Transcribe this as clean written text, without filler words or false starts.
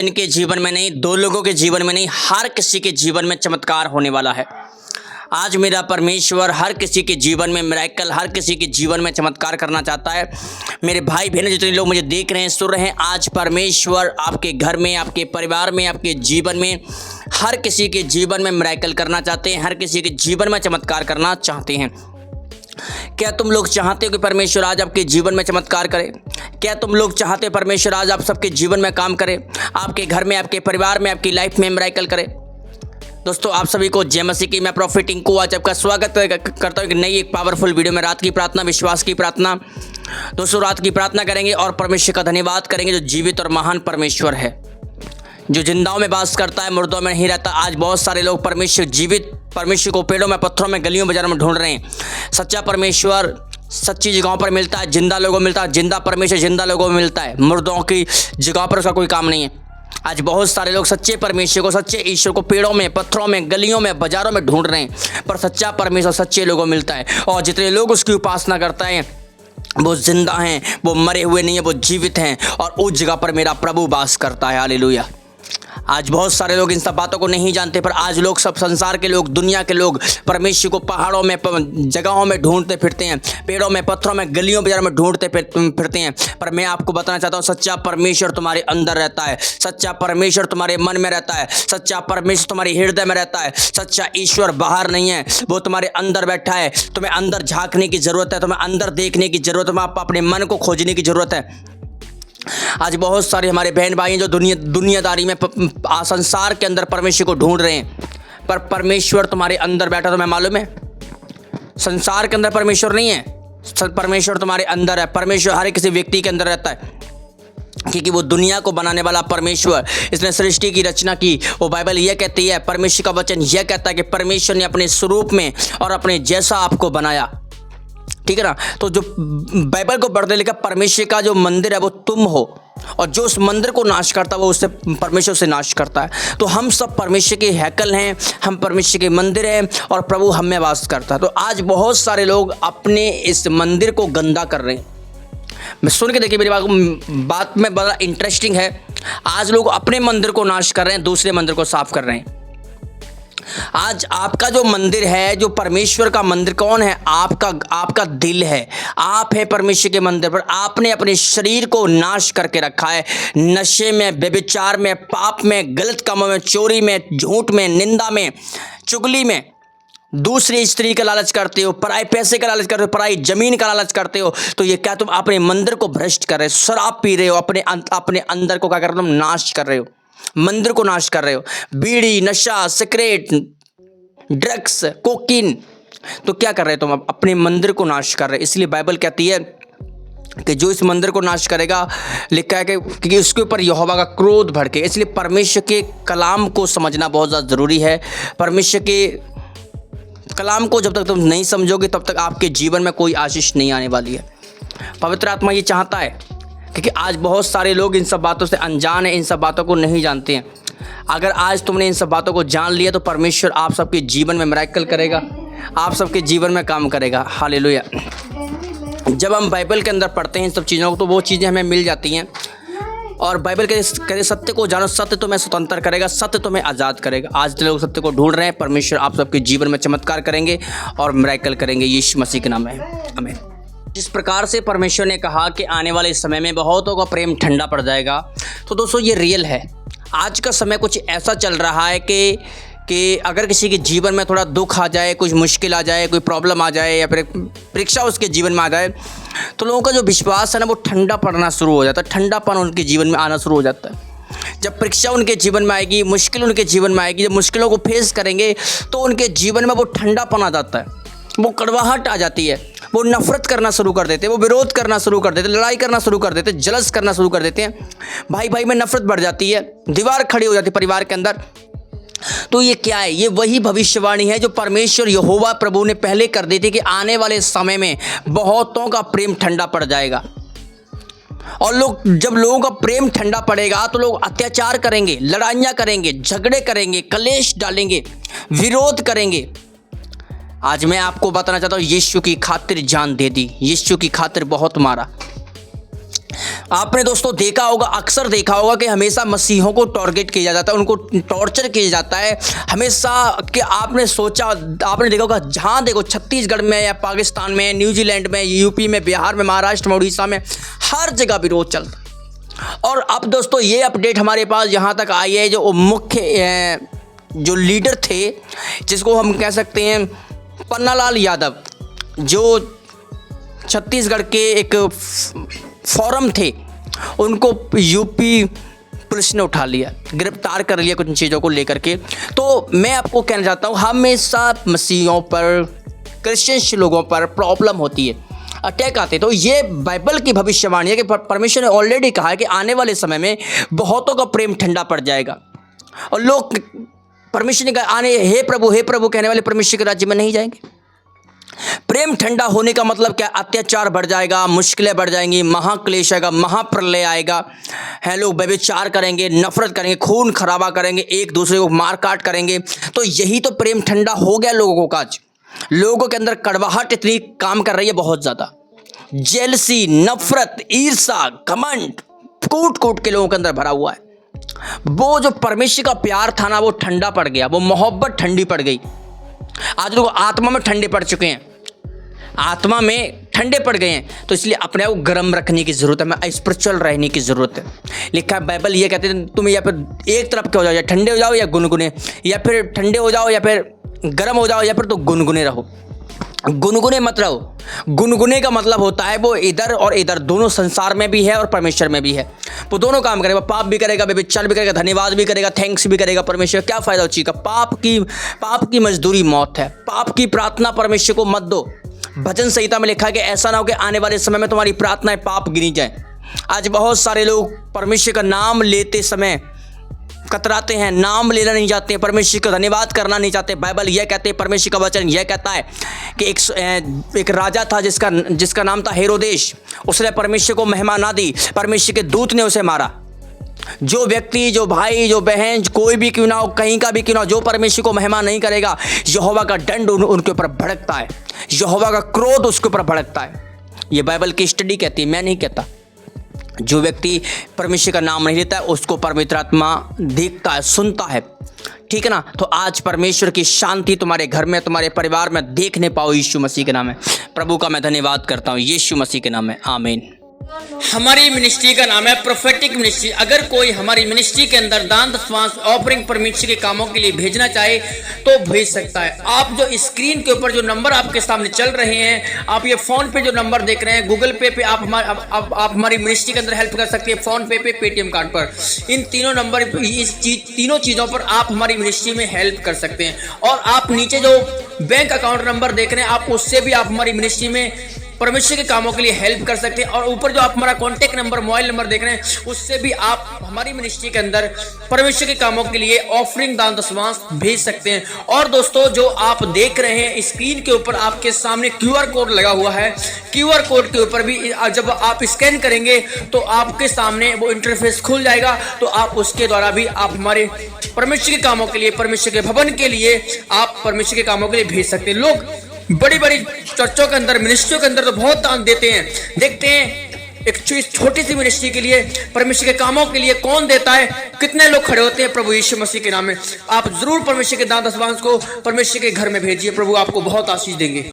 इनके जीवन में नहीं, दो लोगों के जीवन में नहीं, हर किसी के जीवन में चमत्कार होने वाला है। आज मेरा परमेश्वर हर किसी के जीवन में मिरेकल, हर किसी के जीवन में चमत्कार करना चाहता है। मेरे भाई बहन जितने लोग मुझे देख रहे हैं, सुन रहे हैं, आज परमेश्वर आपके घर में, आपके परिवार में, आपके जीवन में, हर किसी के जीवन में मिरेकल करना चाहते हैं, हर किसी के जीवन में चमत्कार करना चाहते हैं। क्या तुम लोग चाहते हो कि परमेश्वर आज आपके जीवन में चमत्कार करे? क्या तुम लोग चाहते हो परमेश्वर आज आप सबके जीवन में काम करे, आपके घर में, आपके परिवार में, आपकी लाइफ में मिरेकल करे? दोस्तों, आप सभी को जय मसीह की मैं प्रॉफिट टिंकू आज आपका स्वागत करता हूं कि नई एक पावरफुल वीडियो में। रात की प्रार्थना, विश्वास की प्रार्थना। दोस्तों, रात की प्रार्थना करेंगे और परमेश्वर का धन्यवाद करेंगे जो जीवित और महान परमेश्वर है, जो जिंदाओं में वास करता है, मुर्दों में नहीं रहता। आज बहुत सारे लोग परमेश्वर, जीवित परमेश्वर को पेड़ों में, पत्थरों में, गलियों बाजारों में ढूंढ रहे हैं। सच्चा परमेश्वर सच्ची जगहों पर मिलता है, जिंदा लोगों को मिलता है। जिंदा परमेश्वर जिंदा लोगों में मिलता है, मुर्दों की जगह पर उसका कोई काम नहीं है। आज बहुत सारे लोग सच्चे परमेश्वर को, सच्चे ईश्वर को पेड़ों में, पत्थरों में, गलियों में, बाजारों में ढूंढ रहे हैं, पर सच्चा परमेश्वर सच्चे लोगों में मिलता है। और जितने लोग उसकी उपासना करते हैं वो जिंदा हैं, वो मरे हुए नहीं है, वो जीवित हैं, और उस जगह पर मेरा प्रभु वास करता है। हालेलुया। आज बहुत सारे लोग इन सब बातों को नहीं जानते, पर आज लोग, सब संसार के लोग, दुनिया के लोग परमेश्वर को पहाड़ों में, जगहों में ढूंढते फिरते हैं, पेड़ों में, पत्थरों में, गलियों बाजारों में ढूंढते फिरते हैं। पर मैं आपको बताना चाहता हूँ, सच्चा परमेश्वर तुम्हारे अंदर रहता है, सच्चा परमेश्वर तुम्हारे मन में रहता है, सच्चा परमेश्वर तुम्हारे हृदय में रहता है। सच्चा ईश्वर बाहर नहीं है, वो तुम्हारे अंदर बैठा है। तुम्हें अंदर झांकने की जरूरत है, तुम्हें अंदर देखने की जरूरत है, तुम्हें अपने मन को खोजने की जरूरत है। आज बहुत सारे हमारे बहन भाई हैं जो दुनियादारी में, संसार के अंदर परमेश्वर को ढूंढ रहे हैं, पर परमेश्वर तुम्हारे अंदर बैठा। तुम्हें मालूम है, संसार के अंदर परमेश्वर नहीं है, परमेश्वर तुम्हारे अंदर है। परमेश्वर हर किसी व्यक्ति के अंदर रहता है, क्योंकि वो दुनिया को बनाने वाला परमेश्वर, इसने सृष्टि की रचना की। वो बाइबल यह कहती है, परमेश्वर का वचन यह कहता है कि परमेश्वर ने अपने स्वरूप में और अपने जैसा आपको बनाया। ठीक है ना? तो जो बाइबल को पढ़ते लिखा, परमेश्वर का जो मंदिर है वो तुम हो, और जो उस मंदिर को नाश करता है वो उससे, परमेश्वर से नाश करता है। तो हम सब परमेश्वर के हैकल हैं, हम परमेश्वर के मंदिर हैं, और प्रभु हम में वास करता है। तो आज बहुत सारे लोग अपने इस मंदिर को गंदा कर रहे हैं। मैं सुन के देखिए, मेरी बात में बड़ा इंटरेस्टिंग है। आज लोग अपने मंदिर को नाश कर रहे हैं, दूसरे मंदिर को साफ कर रहे हैं। आज आपका जो मंदिर है, जो परमेश्वर का मंदिर कौन है? आपका दिल है। आप है परमेश्वर के मंदिर पर। आपने अपने शरीर को नाश करके रखा है, नशे में, व्यभिचार में, पाप में, गलत कामों में, चोरी में, झूठ में, निंदा में, चुगली में, दूसरी स्त्री का लालच करते हो, पराई पैसे का लालच करते हो, पराई जमीन का लालच करते हो। तो ये क्या तुम अपने मंदिर को भ्रष्ट कर रहे हो? शराब पी रहे हो, अपने अंदर को क्या कर रहे हो? तुम नाश कर रहे हो, मंदिर को नाश कर रहे हो। बीड़ी, नशा, सिगरेट, ड्रग्स, कोकीन, तो क्या कर रहे हो तुम? अपने मंदिर को नाश कर रहे हो। इसलिए बाइबल कहती है कि जो इस मंदिर को नाश करेगा, लिखा है कि उसके ऊपर यहोवा का क्रोध भड़के। इसलिए परमेश्वर के कलाम को समझना बहुत ज़्यादा ज़रूरी है। परमेश्वर के कलाम को जब तक तुम नहीं समझोगे, तब तक आपके जीवन में कोई आशीष नहीं आने वाली है। पवित्र आत्मा ये चाहता है, क्योंकि आज बहुत सारे लोग इन सब बातों से अनजान हैं, इन सब बातों को नहीं जानते हैं। अगर आज तुमने इन सब बातों को जान लिया, तो परमेश्वर आप सबके जीवन में मिरेकल करेगा, आप सबके जीवन में काम करेगा। हालेलुया। जब हम बाइबल के अंदर पढ़ते हैं इन सब चीज़ों को, तो वो चीज़ें हमें मिल जाती हैं। और बाइबल कहते सत्य को जानो, सत्य तुम्हें स्वतंत्र करेगा, सत्य तुम्हें आज़ाद करेगा। आज लोग सत्य को ढूंढ रहे हैं, परमेश्वर आप सबके जीवन में चमत्कार करेंगे और मिरेकल करेंगे, यीशु मसीह के नाम में, आमीन। जिस प्रकार से परमेश्वर ने कहा कि आने वाले समय में बहुतों का प्रेम ठंडा पड़ जाएगा, तो दोस्तों ये रियल है। आज का समय कुछ ऐसा चल रहा है कि अगर किसी के जीवन में थोड़ा दुख आ जाए, कुछ मुश्किल आ जाए, कोई प्रॉब्लम आ जाए, या फिर परीक्षा उसके जीवन में आ जाए, तो लोगों का जो विश्वास है ना, वो ठंडा पड़ना शुरू हो जाता है, ठंडापन उनके जीवन में आना शुरू हो जाता है। जब परीक्षा उनके जीवन में आएगी, मुश्किल उनके जीवन में आएगी, जब मुश्किलों को फेस करेंगे, तो उनके जीवन में वो ठंडापन आ जाता है, वो कड़वाहट आ जाती है, वो नफरत करना शुरू कर देते हैं, वो विरोध करना शुरू कर देते हैं, लड़ाई करना शुरू कर देते हैं, जलस करना शुरू कर देते हैं, भाई भाई में नफरत बढ़ जाती है, दीवार खड़ी हो जाती है परिवार के अंदर। तो ये क्या है? ये वही भविष्यवाणी है जो परमेश्वर यहोवा प्रभु ने पहले कर दी थी कि आने वाले समय में बहुतों का प्रेम ठंडा पड़ जाएगा। और जब लोगों का प्रेम ठंडा पड़ेगा, तो लोग अत्याचार करेंगे, लड़ाइयाँ करेंगे, झगड़े करेंगे, कलेश डालेंगे, विरोध करेंगे। आज मैं आपको बताना चाहता हूँ, यीशु की खातिर जान दे दी, यीशु की खातिर बहुत मारा। आपने दोस्तों देखा होगा, अक्सर देखा होगा कि हमेशा मसीहों को टारगेट किया जाता है, उनको टॉर्चर किया जाता है हमेशा। कि आपने देखा होगा, जहाँ देखो छत्तीसगढ़ में या पाकिस्तान में, न्यूजीलैंड में, यूपी में, बिहार में, महाराष्ट्र में, उड़ीसा में, हर जगह विरोध चलता है। और अब दोस्तों ये अपडेट हमारे पास यहाँ तक आई है, जो मुख्य जो लीडर थे, जिसको हम कह सकते हैं पन्नालाल यादव, जो छत्तीसगढ़ के एक फोरम थे, उनको यूपी पुलिस ने उठा लिया, गिरफ्तार कर लिया कुछ चीज़ों को लेकर के। तो मैं आपको कहना चाहता हूँ, हमेशा मसीहों पर, क्रिश्चियन लोगों पर प्रॉब्लम होती है, अटैक आते। तो ये बाइबल की भविष्यवाणी है कि परमेश्वर ने ऑलरेडी कहा है कि आने वाले समय में बहुतों का प्रेम ठंडा पड़ जाएगा और लोग परमेश्वर ने कहा, हे प्रभु कहने वाले परमेश्वर के राज्य में नहीं जाएंगे। प्रेम ठंडा होने का मतलब क्या? अत्याचार बढ़ जाएगा, मुश्किलें बढ़ जाएंगी, महाक्लेश आएगा, महाप्रलय आएगा, है लोग व्यभिचार करेंगे, नफरत करेंगे, खून खराबा करेंगे, एक दूसरे को मार काट करेंगे। तो यही तो प्रेम ठंडा हो गया लोगों का। आज लोगों के अंदर कड़वाहट इतनी काम कर रही है, बहुत ज़्यादा जेलसी, नफरत, ईर्षा, घमंड कूट कूट के लोगों के अंदर भरा हुआ है। वो जो परमेश्वर का प्यार था ना, वो ठंडा पड़ गया, वो मोहब्बत ठंडी पड़ गई। आज लोग आत्मा में ठंडे पड़ चुके हैं, आत्मा में ठंडे पड़ गए हैं। तो इसलिए अपने आप को गर्म रखने की ज़रूरत है, मैं स्पिरिचुअल रहने की ज़रूरत है। लिखा है बाइबल ये कहते हैं, तुम या फिर एक तरफ के हो जाओ, या ठंडे हो जाओ या गुनगुने, या फिर ठंडे हो जाओ या फिर गर्म हो जाओ, या फिर तो गुनगुने रहो। गुनगुने मत रहो। गुनगुने का मतलब होता है वो इधर और इधर, दोनों संसार में भी है और परमेश्वर में भी है। वो दोनों काम करेगा, पाप भी करेगा, व्यभिचार भी करेगा, धन्यवाद भी करेगा, थैंक्स भी करेगा परमेश्वर। क्या फ़ायदा उस चीज़ का? पाप की मजदूरी मौत है। पाप की प्रार्थना परमेश्वर को मत दो। भजन संहिता में लिखा है कि ऐसा ना हो कि आने वाले समय में तुम्हारी प्रार्थनाएं पाप गिनी जाए। आज बहुत सारे लोग परमेश्वर का नाम लेते समय कतराते हैं, नाम लेना नहीं चाहते हैं, परमेश्वर का धन्यवाद करना नहीं चाहते। बाइबल यह कहते हैं, परमेश्वर का वचन यह कहता है कि एक राजा था जिसका नाम था हेरोदेश। उसने परमेश्वर को महिमा ना दी, परमेश्वर के दूत ने उसे मारा। जो व्यक्ति, जो भाई, जो बहन, कोई भी क्यों ना हो, कहीं का भी क्यों ना हो, जो परमेश्वर को महिमा नहीं करेगा, यहोवा का दंड उनके ऊपर भड़कता है, यहोवा का क्रोध उसके ऊपर भड़कता है। ये बाइबल की स्टडी कहती है, मैं नहीं कहता। जो व्यक्ति परमेश्वर का नाम नहीं लेता है, उसको पवित्र आत्मा देखता है, सुनता है। ठीक है ना? तो आज परमेश्वर की शांति तुम्हारे घर में, तुम्हारे परिवार में देखने पाओ, यीशु मसीह के नाम है। प्रभु का मैं धन्यवाद करता हूँ, यीशु मसीह के नाम है, आमीन। हमारी मिनिस्ट्री का नाम है प्रोफेटिक मिनिस्ट्री। अगर कोई हमारी मिनिस्ट्री के अंदर दान दशमांश ऑफरिंग परमेश्वर के कामों के लिए भेजना चाहे तो भेज सकता है। आप जो स्क्रीन के ऊपर जो नंबर आपके सामने चल रहे हैं, आप ये फोन पे जो नंबर देख रहे हैं, गूगल पे आप हमारी मिनिस्ट्री के अंदर हेल्प कर सकते हैं। फोन पे पेटीएम कार्ड पर, इन तीनों नंबर, तीनों चीज़ों पर आप हमारी मिनिस्ट्री में हेल्प कर सकते हैं। और आप नीचे जो बैंक अकाउंट नंबर देख रहे हैं, आप उससे भी आप हमारी मिनिस्ट्री में परमेश्वर के कामों के लिए हेल्प कर सकते हैं। और ऊपर जो आप हमारा कॉन्टैक्ट नंबर, मोबाइल नंबर देख रहे हैं, उससे भी आप हमारी मिनिस्ट्री के अंदर परमेश्वर के कामों के लिए ऑफरिंग दान दशमांश भेज सकते हैं। और दोस्तों, जो आप देख रहे हैं स्क्रीन के ऊपर आपके सामने क्यूआर कोड लगा हुआ है। क्यूआर कोड के ऊपर भी जब आप स्कैन करेंगे तो आपके सामने वो इंटरफेस खुल जाएगा। तो आप उसके द्वारा भी आप हमारे परमेश्वर के कामों के लिए, परमेश्वर के भवन के लिए आप परमेश्वर के कामों के लिए भेज सकते हैं। लोग बड़ी बड़ी चर्चों के अंदर, मिनिस्ट्रियों के अंदर तो बहुत दान देते हैं। देखते हैं एक छोटी सी मिनिस्ट्री के लिए, परमेश्वर के कामों के लिए कौन देता है, कितने लोग खड़े होते हैं प्रभु यीशु मसीह के नाम में। आप जरूर परमेश्वर के दान दशमांश को परमेश्वर के घर में भेजिए, प्रभु आपको बहुत आशीष देंगे।